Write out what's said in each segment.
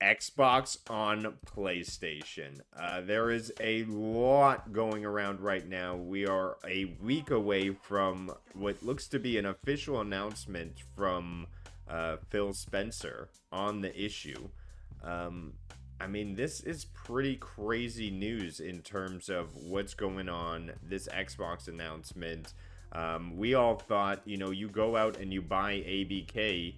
Xbox on PlayStation. There is a lot going around right now. We are a week away from what looks to be an official announcement from Phil Spencer on the issue. Um, I mean, this is pretty crazy news in terms of what's going on. This Xbox announcement. We all thought, you go out and you buy ABK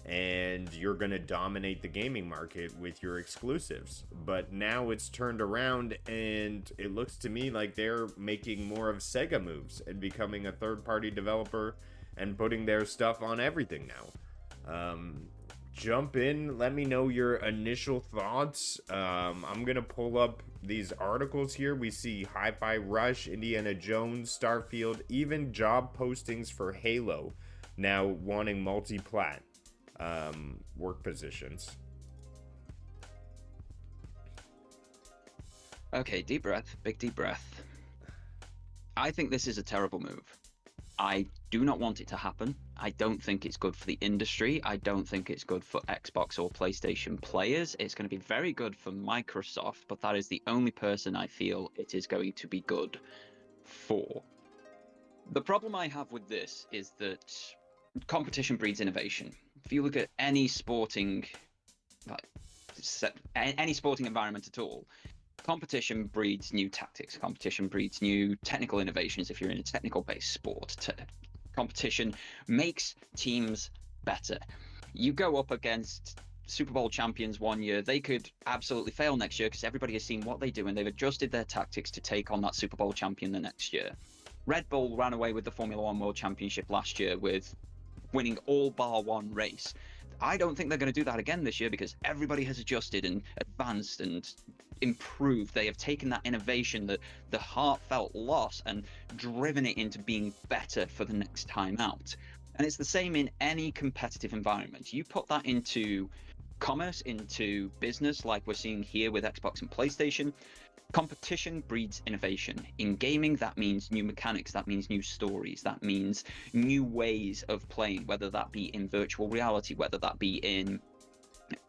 and you're going to dominate the gaming market with your exclusives. But now it's turned around, and it looks to me like they're making more of Sega moves and becoming a third-party developer and putting their stuff on everything now. Jump in, let me know your initial thoughts. I'm going to pull up these articles here. We see Hi-Fi Rush, Indiana Jones, Starfield, even job postings for Halo now wanting multi-plat work positions. Okay, deep breath, big deep breath. I think this is a terrible move. I do not want it to happen. I don't think it's good for the industry. I don't think it's good for Xbox or PlayStation players. It's going to be very good for Microsoft, but that is the only person I feel it is going to be good for. The problem I have with this is that competition breeds innovation. If you look at any sporting environment at all, competition breeds new tactics. Competition breeds new technical innovations if you're in a technical-based sport. Competition makes teams better. You go up against Super Bowl champions one year, they could absolutely fail next year because everybody has seen what they do and they've adjusted their tactics to take on that Super Bowl champion the next year. Red Bull ran away with the Formula One World Championship last year with winning all bar one race. I don't think they're going to do that again this year because everybody has adjusted and advanced and improved. They have taken that innovation, the heartfelt loss, and driven it into being better for the next time out. And it's the same in any competitive environment. You put that into commerce, into business, like we're seeing here with Xbox and PlayStation. Competition breeds innovation. In gaming, that means new mechanics, that means new stories, that means new ways of playing, whether that be in virtual reality, whether that be in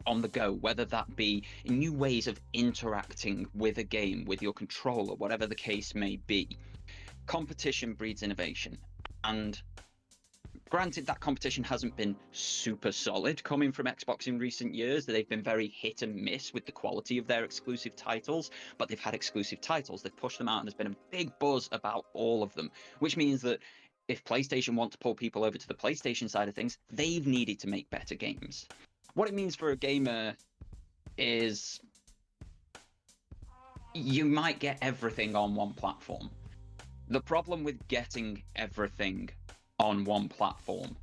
on the go, whether that be new ways of interacting with a game, with your controller, whatever the case may be. Competition breeds innovation. And granted, that competition hasn't been super solid coming from Xbox in recent years. They've been very hit and miss with the quality of their exclusive titles, but they've had exclusive titles. They've pushed them out, and there's been a big buzz about all of them, which means that if PlayStation want to pull people over to the PlayStation side of things, they've needed to make better games. What it means for a gamer is you might get everything on one platform. The problem with getting everything on one platform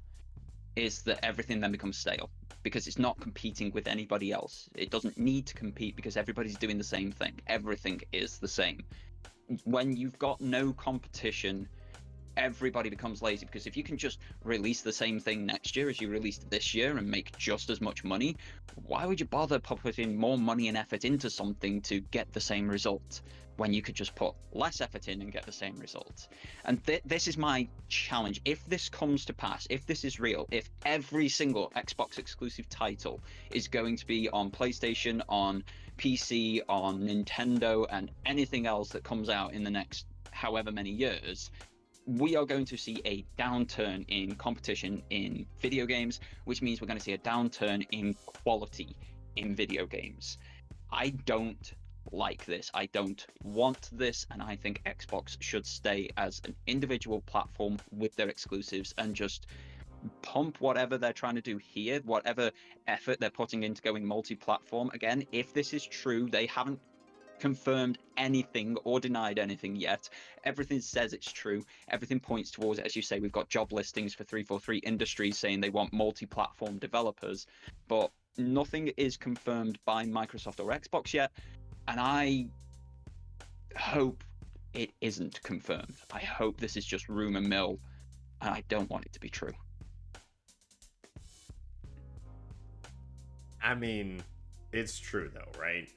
is that everything then becomes stale because it's not competing with anybody else. It doesn't need to compete because everybody's doing the same thing. Everything is the same. When you've got no competition, everybody becomes lazy because if you can just release the same thing next year as you released this year and make just as much money, why would you bother putting more money and effort into something to get the same result when you could just put less effort in and get the same result? And this is my challenge. If this comes to pass, if this is real, if every single Xbox exclusive title is going to be on PlayStation, on PC, on Nintendo, and anything else that comes out in the next however many years, we are going to see a downturn in competition in video games, which means we're going to see a downturn in quality in video games. I don't like this. I don't want this, and I think Xbox should stay as an individual platform with their exclusives and just pump whatever they're trying to do here, whatever effort they're putting into going multi-platform. Again, if this is true, they haven't confirmed anything or denied anything yet. Everything says it's true. Everything points towards it. As you say, we've got job listings for 343 Industries saying they want multi-platform developers, but nothing is confirmed by Microsoft or Xbox yet. And I hope it isn't confirmed. I hope this is just rumor mill, and I don't want it to be true. I mean, it's true though, right?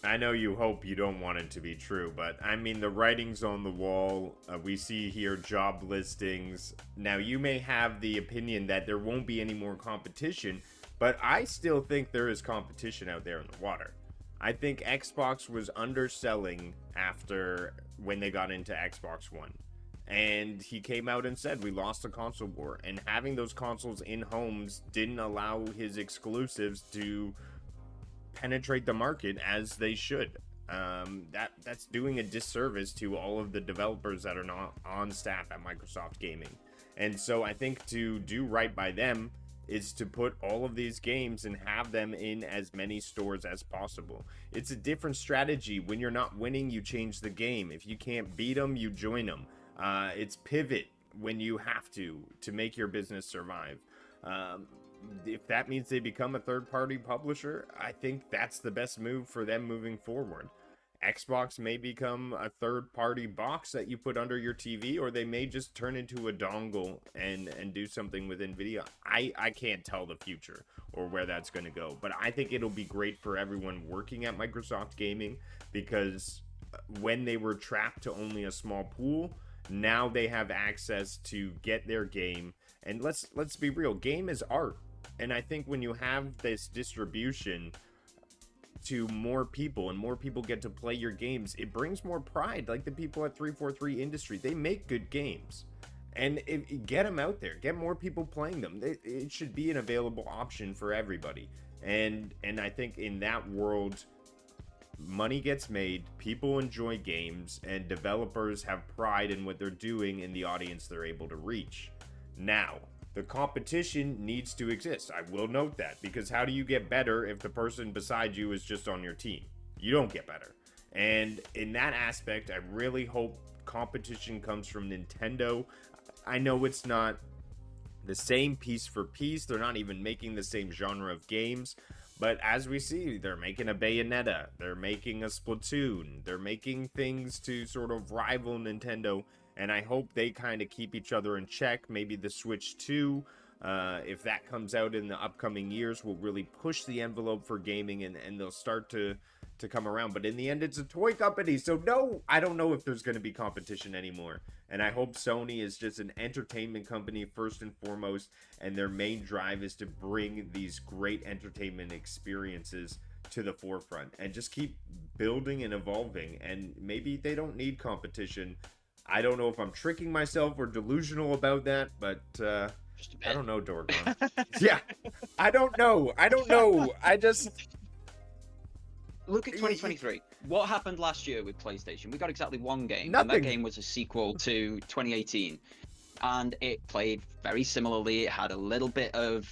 I know you hope you don't want it to be true, but I mean, the writing's on the wall. We see here job listings. Now, you may have the opinion that there won't be any more competition, But I still think there is competition out there in the water. I think Xbox was underselling after when they got into Xbox One. And he came out and said, we lost the console war. And having those consoles in homes didn't allow his exclusives to penetrate the market as they should. That's doing a disservice to all of the developers that are not on staff at Microsoft Gaming. And so I think to do right by them is to put all of these games and have them in as many stores as possible. It's a different strategy. When you're not winning, you change the game. If you can't beat them, you join them. It's pivot when you have to make your business survive. If that means they become a third-party publisher, I think that's the best move for them moving forward. Xbox may become a third-party box that you put under your TV, or they may just turn into a dongle and do something with NVIDIA. I can't tell the future or where that's going to go, but I think it'll be great for everyone working at Microsoft Gaming, because when they were trapped to only a small pool, now they have access to get their game. And let's be real, game is art. And I think when you have this distribution to more people and more people get to play your games, it brings more pride. Like the people at 343 Industry, they make good games. And get them out there, get more people playing them. It should be an available option for everybody. And I think in that world, money gets made, people enjoy games, and developers have pride in what they're doing and the audience they're able to reach. Now, the competition needs to exist. I will note that, because how do you get better if the person beside you is just on your team? You don't get better. And in that aspect, I really hope competition comes from Nintendo. I know it's not the same piece for piece. They're not even making the same genre of games. But as we see, they're making a Bayonetta. They're making a Splatoon. They're making things to sort of rival Nintendo. And I hope they kind of keep each other in check. Maybe the Switch 2, if that comes out in the upcoming years, will really push the envelope for gaming, and they'll start to come around. But in the end, it's a toy company. So no, I don't know if there's going to be competition anymore. And I hope Sony is just an entertainment company first and foremost. And their main drive is to bring these great entertainment experiences to the forefront and just keep building and evolving. And maybe they don't need competition. I don't know if I'm tricking myself or delusional about that, but I don't know, Dorgon. Yeah, I don't know. I just look at 2023. What happened last year with PlayStation? We got exactly one game, Nothing. and that game was a sequel to 2018, and it played very similarly. It had a little bit of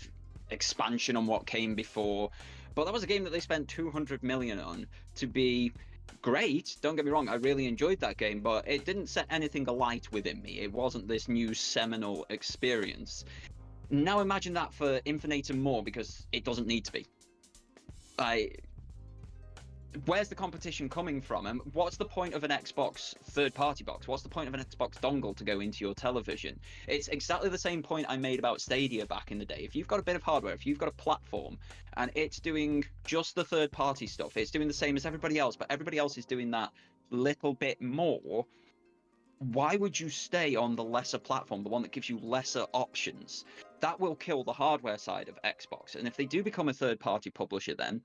expansion on what came before, but that was a game that they spent 200 million on to be great. Don't get me wrong, I really enjoyed that game, but it didn't set anything alight within me. It wasn't this new seminal experience. Now imagine that for Infinite and more, because it doesn't need to be. Where's the competition coming from? And what's the point of an Xbox third-party box? What's the point of an Xbox dongle to go into your television? It's exactly the same point I made about Stadia back in the day. If you've got a bit of hardware, if you've got a platform, and it's doing just the third-party stuff, it's doing the same as everybody else, but everybody else is doing that little bit more, why would you stay on the lesser platform, the one that gives you lesser options? That will kill the hardware side of Xbox. And if they do become a third-party publisher, then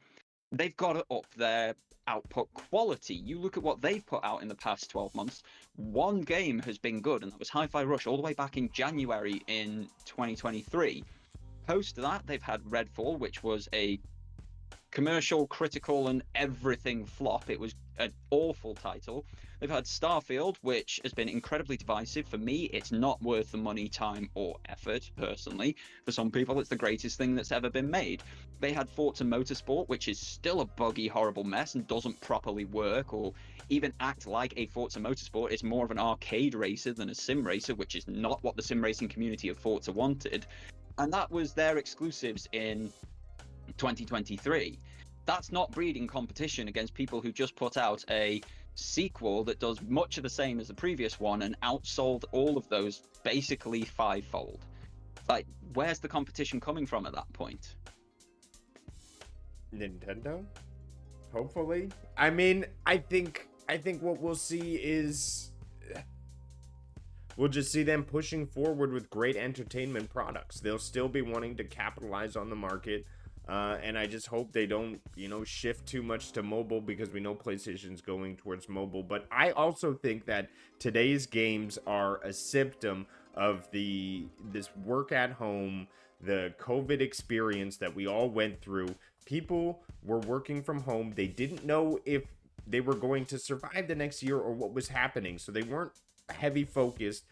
they've got to up their output quality. You look at what they've put out in the past 12 months. One game has been good, and that was Hi-Fi Rush all the way back in January in 2023. Post that, they've had Redfall, which was a commercial, critical, and everything flop. It was an awful title. They've had Starfield, which has been incredibly divisive. For me, it's not worth the money, time, or effort, personally. For some people, it's the greatest thing that's ever been made. They had Forza Motorsport, which is still a buggy, horrible mess and doesn't properly work or even act like a Forza Motorsport. It's more of an arcade racer than a sim racer, which is not what the sim racing community of Forza wanted. And that was their exclusives in 2023. That's not breeding competition against people who just put out a sequel that does much of the same as the previous one and outsold all of those basically fivefold. Like, where's the competition coming from at that point? Nintendo? Hopefully. I mean, I think what we'll see is we'll just see them pushing forward with great entertainment products. They'll still be wanting to capitalize on the market. And I just hope they don't, shift too much to mobile, because we know PlayStation's going towards mobile. But I also think that today's games are a symptom of this work at home, the COVID experience that we all went through. People were working from home. They didn't know if they were going to survive the next year or what was happening. So they weren't heavy focused.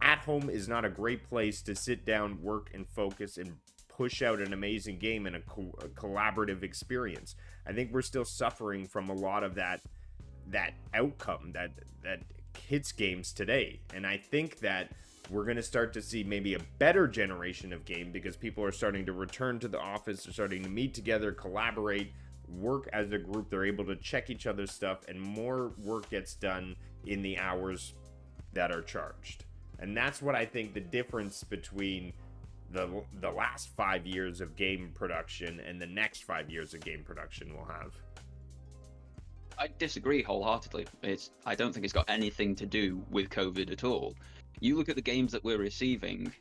At home is not a great place to sit down, work, and focus and push out an amazing game and a collaborative experience. I think we're still suffering from a lot of that outcome that hits games today. And I think that we're going to start to see maybe a better generation of game, because people are starting to return to the office, they're starting to meet together, collaborate, work as a group, they're able to check each other's stuff, and more work gets done in the hours that are charged. And that's what I think the difference between the last 5 years of game production and the next 5 years of game production will have. I disagree wholeheartedly. I don't think it's got anything to do with COVID at all. You look at the games that we're receiving.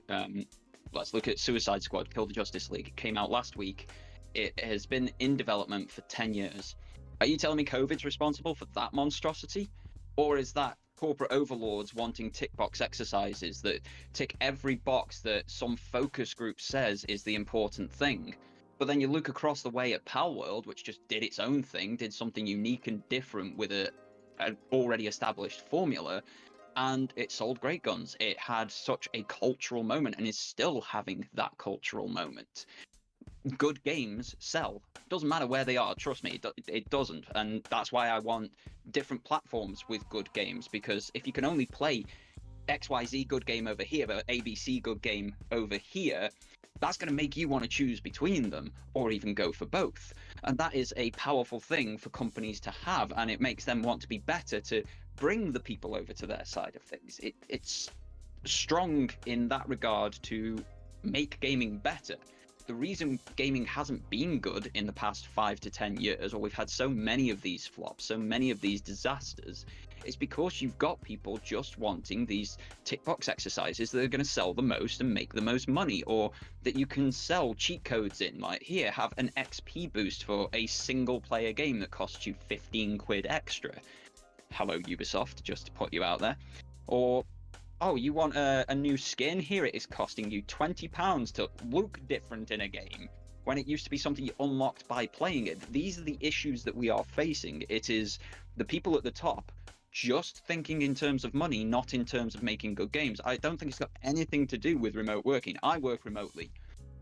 Let's look at Suicide Squad, Kill the Justice League. It came out last week. It has been in development for 10 years. Are you telling me COVID's responsible for that monstrosity? Or is that corporate overlords wanting tick box exercises that tick every box that some focus group says is the important thing? But then you look across the way at Palworld, which just did its own thing, did something unique and different with an already established formula, and it sold great guns. It had such a cultural moment and is still having that cultural moment. Good games sell. Doesn't matter where they are, trust me, it doesn't. And that's why I want different platforms with good games, because if you can only play XYZ good game over here, but ABC good game over here, that's going to make you want to choose between them, or even go for both. And that is a powerful thing for companies to have, and it makes them want to be better, to bring the people over to their side of things. It's strong in that regard to make gaming better. The reason gaming hasn't been good in the past 5 to 10 years, or we've had so many of these flops, so many of these disasters, is because you've got people just wanting these tick box exercises that are going to sell the most and make the most money, or that you can sell cheat codes in, like, here, have an XP boost for a single player game that costs you 15 quid extra. Hello, Ubisoft, just to put you out there. Or, oh, you want a new skin? Here it is costing you £20 to look different in a game, when it used to be something you unlocked by playing it. These are the issues that we are facing. It is the people at the top just thinking in terms of money, not in terms of making good games. I don't think it's got anything to do with remote working. I work remotely,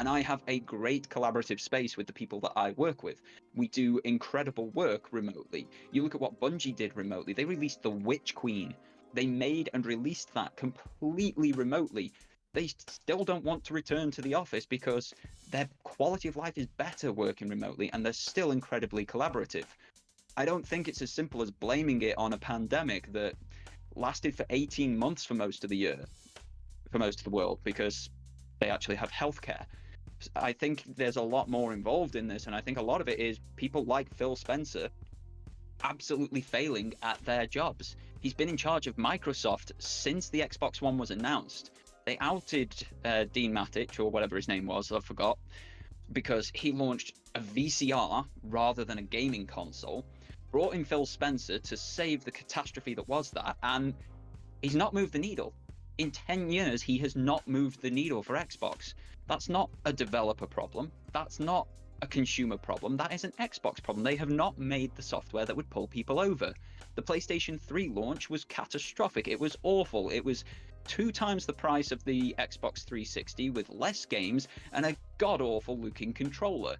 and I have a great collaborative space with the people that I work with. We do incredible work remotely. You look at what Bungie did remotely. They released The Witch Queen. They made and released that completely remotely. They still don't want to return to the office because their quality of life is better working remotely, and they're still incredibly collaborative. I don't think it's as simple as blaming it on a pandemic that lasted for 18 months for most of the year, for most of the world, because they actually have healthcare. I think there's a lot more involved in this, and I think a lot of it is people like Phil Spencer absolutely failing at their jobs. He's been in charge of Microsoft since the Xbox One was announced. They outed Dean Matic, or whatever his name was, I forgot, because he launched a VCR rather than a gaming console, brought in Phil Spencer to save the catastrophe that was that, and he's not moved the needle. In 10 years, he has not moved the needle for Xbox. That's not a developer problem. That's not a consumer problem. That is an Xbox problem. They have not made the software that would pull people over. The PlayStation 3 launch was catastrophic. It was awful. It was 2 times the price of the Xbox 360 with less games and a god-awful looking controller.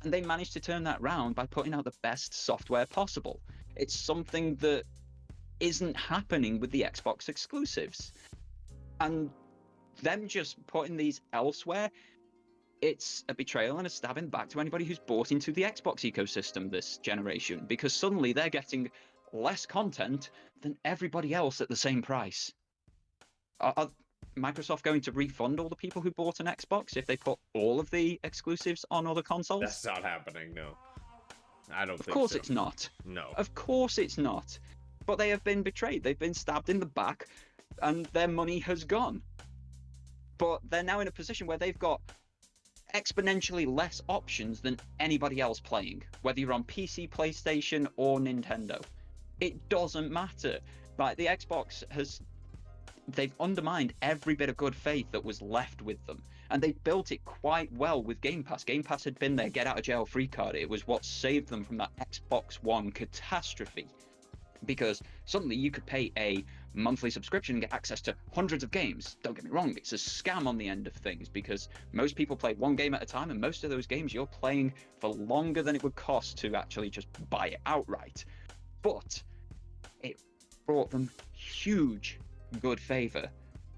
And they managed to turn that round by putting out the best software possible. It's something that isn't happening with the Xbox exclusives. And them just putting these elsewhere, it's a betrayal and a stabbing back to anybody who's bought into the Xbox ecosystem this generation, because suddenly they're getting less content than everybody else at the same price. Are Microsoft going to refund all the people who bought an Xbox if they put all of the exclusives on other consoles? That's not happening, no. I don't think so. Of course it's not. No. Of course it's not. But they have been betrayed. They've been stabbed in the back, and their money has gone. But they're now in a position where they've got exponentially less options than anybody else playing, whether you're on PC, PlayStation, or Nintendo. It doesn't matter. Like, the Xbox they've undermined every bit of good faith that was left with them. And they built it quite well with Game Pass. Game Pass had been their get out of jail free card. It was what saved them from that Xbox One catastrophe. Because suddenly you could pay a monthly subscription and get access to hundreds of games. Don't get me wrong, it's a scam on the end of things, because most people play one game at a time, and most of those games you're playing for longer than it would cost to actually just buy it outright. But it brought them huge good favor,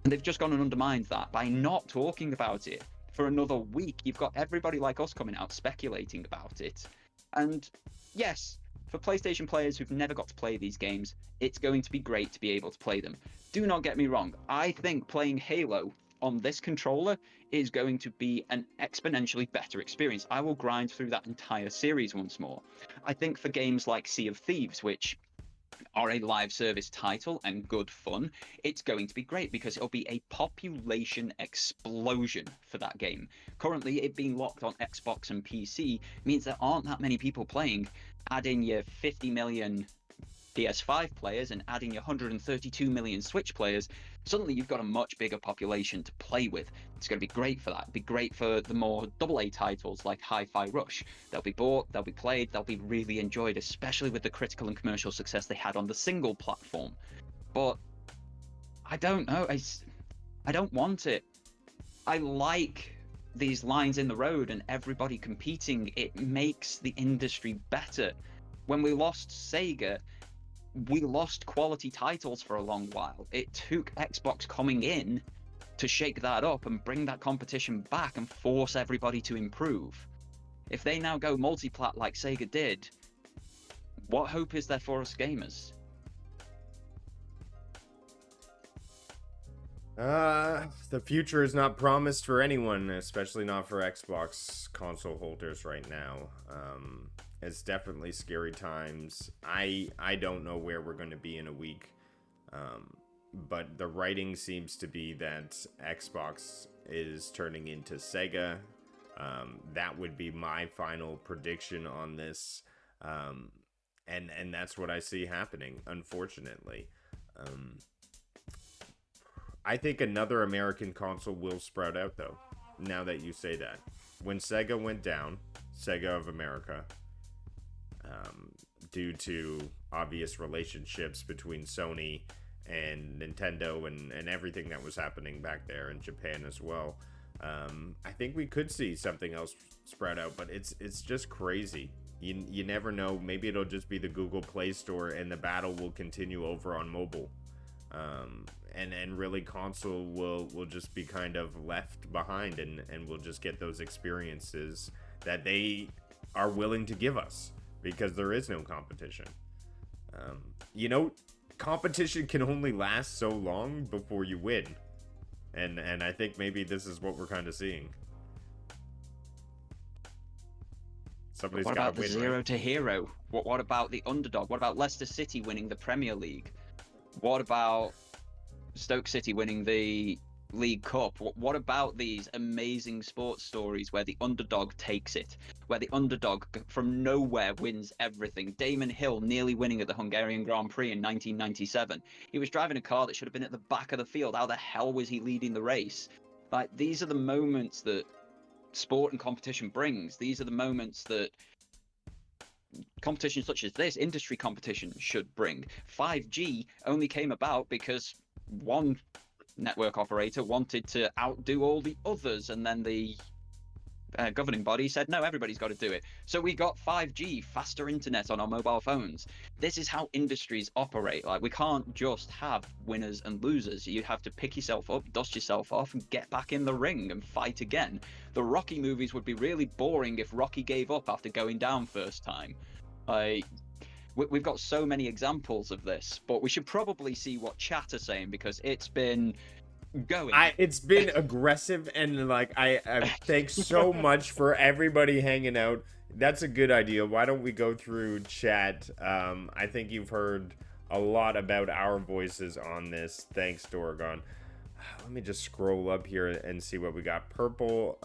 and they've just gone and undermined that by not talking about it for another week. You've got everybody like us coming out speculating about it, and yes, for PlayStation players who've never got to play these games, it's going to be great to be able to play them. Do not get me wrong, I think playing Halo on this controller is going to be an exponentially better experience. I will grind through that entire series once more. I think for games like Sea of Thieves, which are a live service title and good fun, it's going to be great because it'll be a population explosion for that game. Currently, it being locked on Xbox and PC means there aren't that many people playing. Add in your 50 million PS5 players and adding your 132 million Switch players, suddenly you've got a much bigger population to play with. It's going to be great for that. It'll be great for the more AA titles like Hi-Fi Rush. They'll be bought, they'll be played, they'll be really enjoyed, especially with the critical and commercial success they had on the single platform. But I don't know. I don't want it. I like these lines in the road and everybody competing. It makes the industry better. When we lost Sega, we lost quality titles for a long while. It took Xbox coming in to shake that up and bring that competition back and force everybody to improve. If they now go multi-plat like Sega did, what hope is there for us gamers? The future is not promised for anyone, especially not for Xbox console holders right now. It's definitely scary times. I don't know where we're going to be in a week. But the writing seems to be that Xbox is turning into Sega. That would be my final prediction on this. And that's what I see happening, unfortunately. I think another American console will sprout out, though, now that you say that. When Sega went down, Sega of America, due to obvious relationships between Sony and Nintendo and everything that was happening back there in Japan as well, I think we could see something else sprout out, but it's just crazy. You never know. Maybe it'll just be the Google Play Store and the battle will continue over on mobile. And really console will just be kind of left behind, and we'll just get those experiences that they are willing to give us because there is no competition. Competition can only last so long before you win. And I think maybe this is what we're kind of seeing. Somebody's What got about to the win, zero right? to hero? What about the underdog? What about Leicester City winning the Premier League? What about Stoke City winning the League Cup? What about these amazing sports stories where the underdog takes it, where the underdog from nowhere wins everything? Damon Hill nearly winning at the Hungarian Grand Prix in 1997. He was driving a car that should have been at the back of the field. How the hell was he leading the race? Like, these are the moments that sport and competition brings. These are the moments that competition such as this, industry competition, should bring. 5G only came about because one network operator wanted to outdo all the others, and then the governing body said, no, everybody's got to do it. So we got 5G, faster internet on our mobile phones. This is how industries operate. Like, we can't just have winners and losers. You have to pick yourself up, dust yourself off, and get back in the ring and fight again. The Rocky movies would be really boring if Rocky gave up after going down first time. We've got so many examples of this, but we should probably see what chat are saying, because it's been going. It's been aggressive, and I thanks so much for everybody hanging out. That's a good idea. Why don't we go through chat? I think you've heard a lot about our voices on this. Thanks, Dorgon. let me just scroll up here and see what we got. Purple.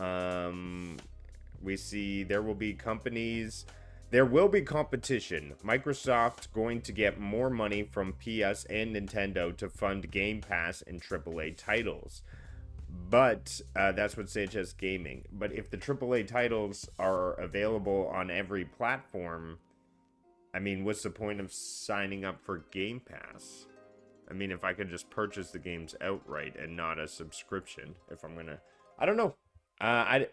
We see there will be companies. There will be competition. Microsoft going to get more money from PS and Nintendo to fund Game Pass and AAA titles. But that's what Sanchez Gaming. But if the AAA titles are available on every platform, I mean, what's the point of signing up for Game Pass? I mean, if I could just purchase the games outright and not a subscription, if I'm gonna, I don't know. I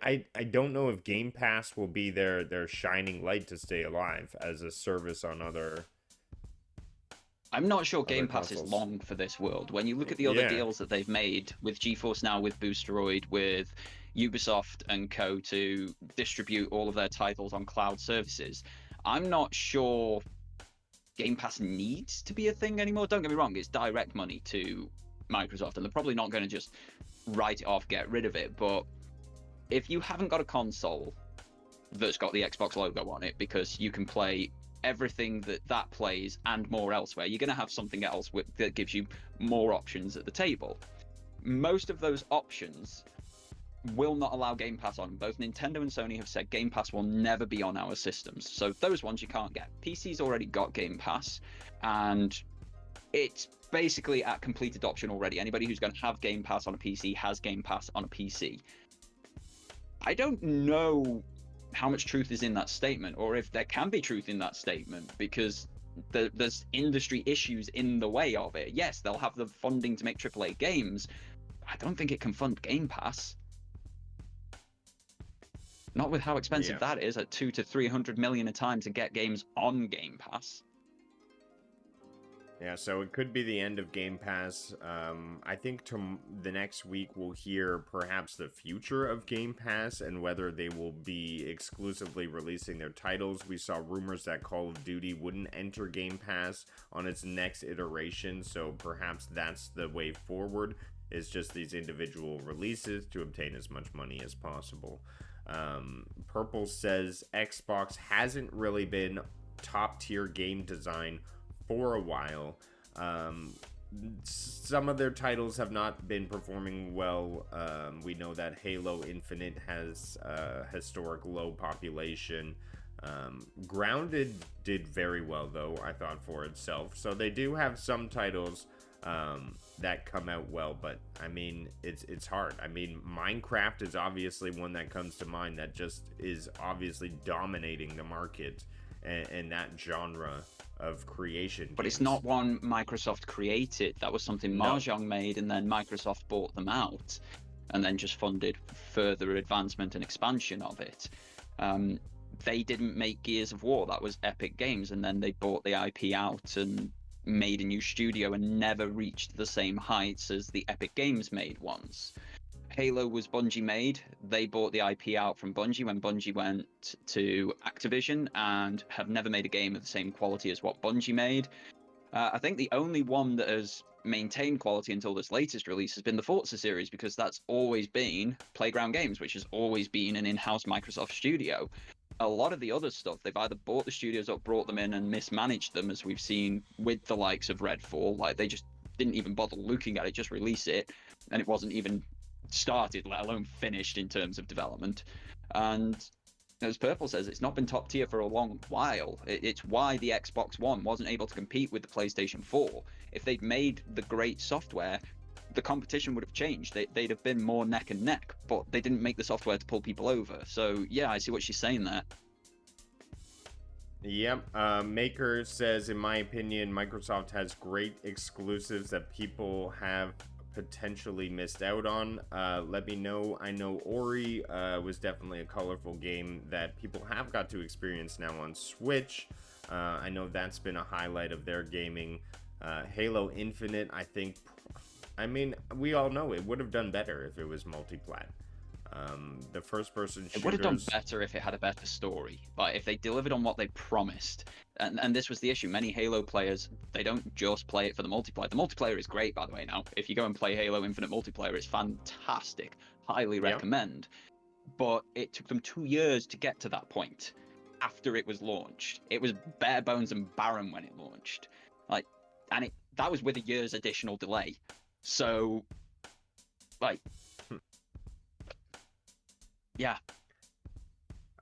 don't know if Game Pass will be their shining light to stay alive as a service on I'm not sure other Game Pass is consoles. long for this world. When you look at the other Yeah, deals that they've made with GeForce Now, with Boosteroid, with Ubisoft and co to distribute all of their titles on cloud services, I'm not sure Game Pass needs to be a thing anymore. Don't get me wrong, it's direct money to Microsoft, and they're probably not going to just write it off, get rid of it. But if you haven't got a console that's got the Xbox logo on it, because you can play everything that plays and more elsewhere, you're going to have something else that gives you more options at the table. Most of those options will not allow Game Pass on. Both Nintendo and Sony have said Game Pass will never be on our systems. So those ones you can't get. PC's already got Game Pass, and it's basically at complete adoption already. Anybody who's going to have Game Pass on a PC has Game Pass on a PC. I don't know how much truth is in that statement, or if there can be truth in that statement, because there's industry issues in the way of it. Yes, they'll have the funding to make AAA games. I don't think it can fund Game Pass. Not with how expensive yeah. that is, at 200 to 300 million a time to get games on Game Pass. Yeah, so it could be the end of Game Pass. I think the next week we'll hear perhaps the future of Game Pass and whether they will be exclusively releasing their titles. We saw rumors that Call of Duty wouldn't enter Game Pass on its next iteration, so perhaps that's the way forward, is just these individual releases to obtain as much money as possible. Purple says Xbox hasn't really been top tier game design for a while. Some of their titles have not been performing well. We know that Halo Infinite has a historic low population. Grounded did very well, though, I thought, for itself. So they do have some titles that come out well, but I mean, it's hard. I mean, Minecraft is obviously one that comes to mind that just is obviously dominating the market and that genre of creation. But games. it's not one Microsoft created. That was something No. Mahjong made, and then Microsoft bought them out, and then just funded further advancement and expansion of it. They didn't make Gears of War. That was Epic Games, and then they bought the IP out and made a new studio and never reached the same heights as the Epic Games made ones. Halo was Bungie made. They bought the IP out from Bungie when Bungie went to Activision, and have never made a game of the same quality as what Bungie made. I think the only one that has maintained quality until this latest release has been the Forza series, because that's always been Playground Games, which has always been an in-house Microsoft studio. A lot of the other stuff, they've either bought the studios up, brought them in, and mismanaged them, as we've seen with the likes of Redfall. Like, they just didn't even bother looking at it, just release it, and it wasn't even started, let alone finished in terms of development. And as Purple says, it's not been top tier for a long while. It's why the Xbox One wasn't able to compete with the PlayStation 4. If they'd made the great software, the competition would have changed. They'd have been more neck and neck, but they didn't make the software to pull people over. So yeah, I see what she's saying there. Yep. Maker says, in my opinion, Microsoft has great exclusives that people have potentially missed out on. Let me know. I know Ori was definitely a colorful game that people have got to experience now on Switch. I know that's been a highlight of their gaming. Halo Infinite, I mean, we all know it would have done better if it was multi-plat. The first-person shooters... It would have done better if it had a better story. Like, if they delivered on what they promised. And this was the issue. Many Halo players, they don't just play it for the multiplayer. The multiplayer is great, by the way, now. If you go and play Halo Infinite multiplayer, it's fantastic. Highly recommend. But it took them 2 years to get to that point after it was launched. It was bare bones and barren when it launched. That was with a year's additional delay. So Like, yeah,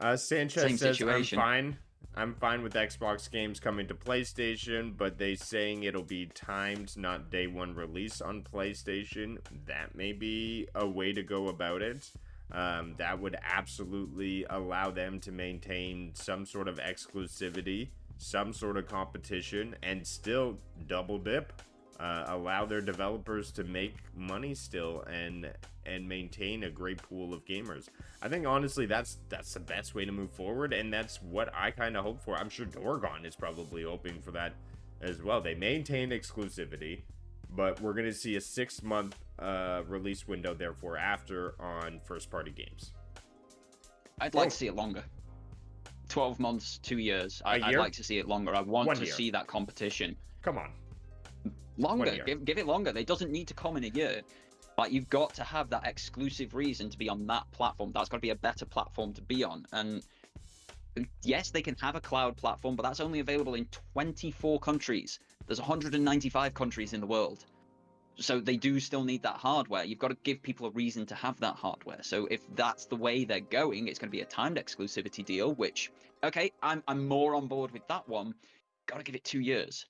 Sanchez same says, situation. I'm fine with Xbox games coming to PlayStation, but they saying it'll be timed, not day one release on PlayStation. That may be a way to go about it. That would absolutely allow them to maintain some sort of exclusivity, some sort of competition, and still double dip. Allow their developers to make money still and maintain a great pool of gamers. I think honestly that's the best way to move forward, and that's what I kind of hope for. I'm sure Dorgon is probably hoping for that as well. They maintain exclusivity, but we're going to see a 6-month release window therefore after on first party games. I'd like to see it longer. 12 months, 2 years. I'd like to see it longer. I want to see that competition. Come on. Longer. Give it longer. It doesn't need to come in a year. Like, you've got to have that exclusive reason to be on that platform. That's got to be a better platform to be on. And yes, they can have a cloud platform, but that's only available in 24 countries. There's 195 countries in the world. So they do still need that hardware. You've got to give people a reason to have that hardware. So if that's the way they're going, it's going to be a timed exclusivity deal, which, okay, I'm more on board with that one. Got to give it 2 years.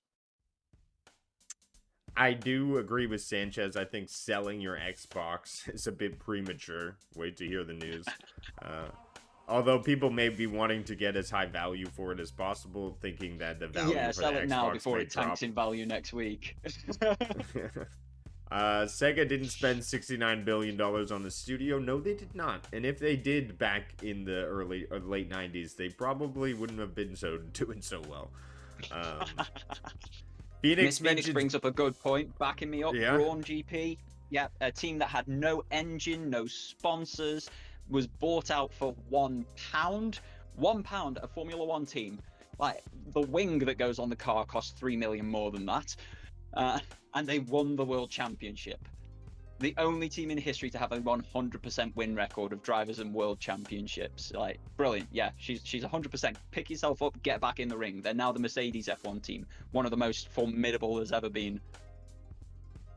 I do agree with Sanchez. I think selling your Xbox is a bit premature. Wait to hear the news. Although people may be wanting to get as high value for it as possible, thinking that the value for sell the it Xbox now before may it tanks in value next week. Sega didn't spend $69 billion on the studio. No, they did not. And if they did back in the early or late 90s, they probably wouldn't have been doing so well. Phoenix brings up a good point, backing me up. Yeah. Brawn GP, yeah, a team that had no engine, no sponsors, was bought out for £1. £1, a Formula One team. Like, the wing that goes on the car costs $3 million more than that, and they won the world championship. The only team in history to have a 100% win record of drivers and world championships. Like, brilliant. Yeah, she's 100%. Pick yourself up, get back in the ring. They're now the Mercedes F1 team, one of the most formidable there's ever been.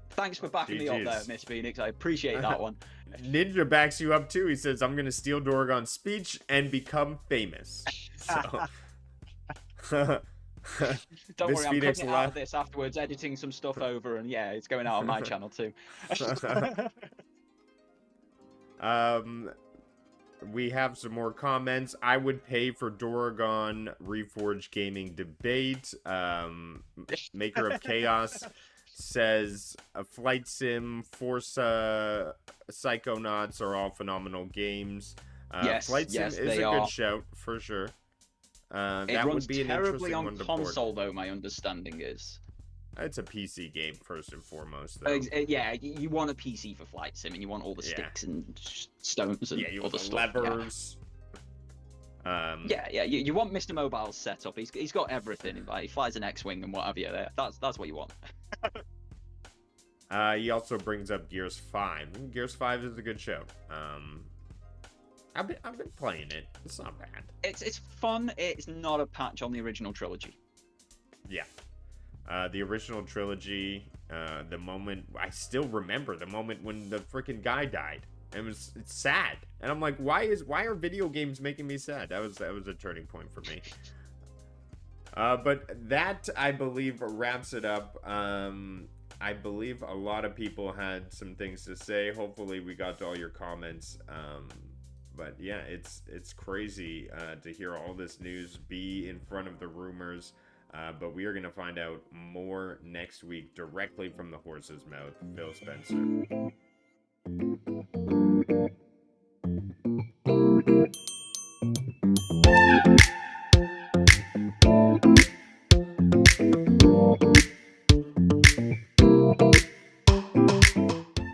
Thanks for backing me up there, Miss Phoenix. I appreciate that one. Ninja backs you up too. He says, I'm going to steal Dorgon's speech and become famous. So... Don't worry, I'm cutting it out of this afterwards, editing some stuff over, and yeah, it's going out on my channel too. We have some more comments. I would pay for Dorgon Reforged Gaming debate. Maker of Chaos says a Flight Sim, Forza, Psychonauts are all phenomenal games. Flight Sim is a good shout for sure. It runs terribly on console, though, my understanding is. It's a PC game, first and foremost, though. Yeah, you want a PC for Flight Sim, and you want all the sticks and stones and you all the stuff. Levers. Yeah. You want Mr. Mobile's setup. He's got everything. Like, he flies an X-Wing and what have you there. That's what you want. He also brings up Gears 5. Gears 5 is a good show. I've been playing it. It's not bad. It's fun. It's not a patch on the original trilogy. Yeah. The original trilogy, the moment... I still remember the moment when the freaking guy died. It's sad. And I'm like, why are video games making me sad? That was a turning point for me. But that, I believe, wraps it up. I believe a lot of people had some things to say. Hopefully we got to all your comments. But yeah, it's crazy to hear all this news be in front of the rumors. But we are going to find out more next week directly from the horse's mouth. Phil Spencer.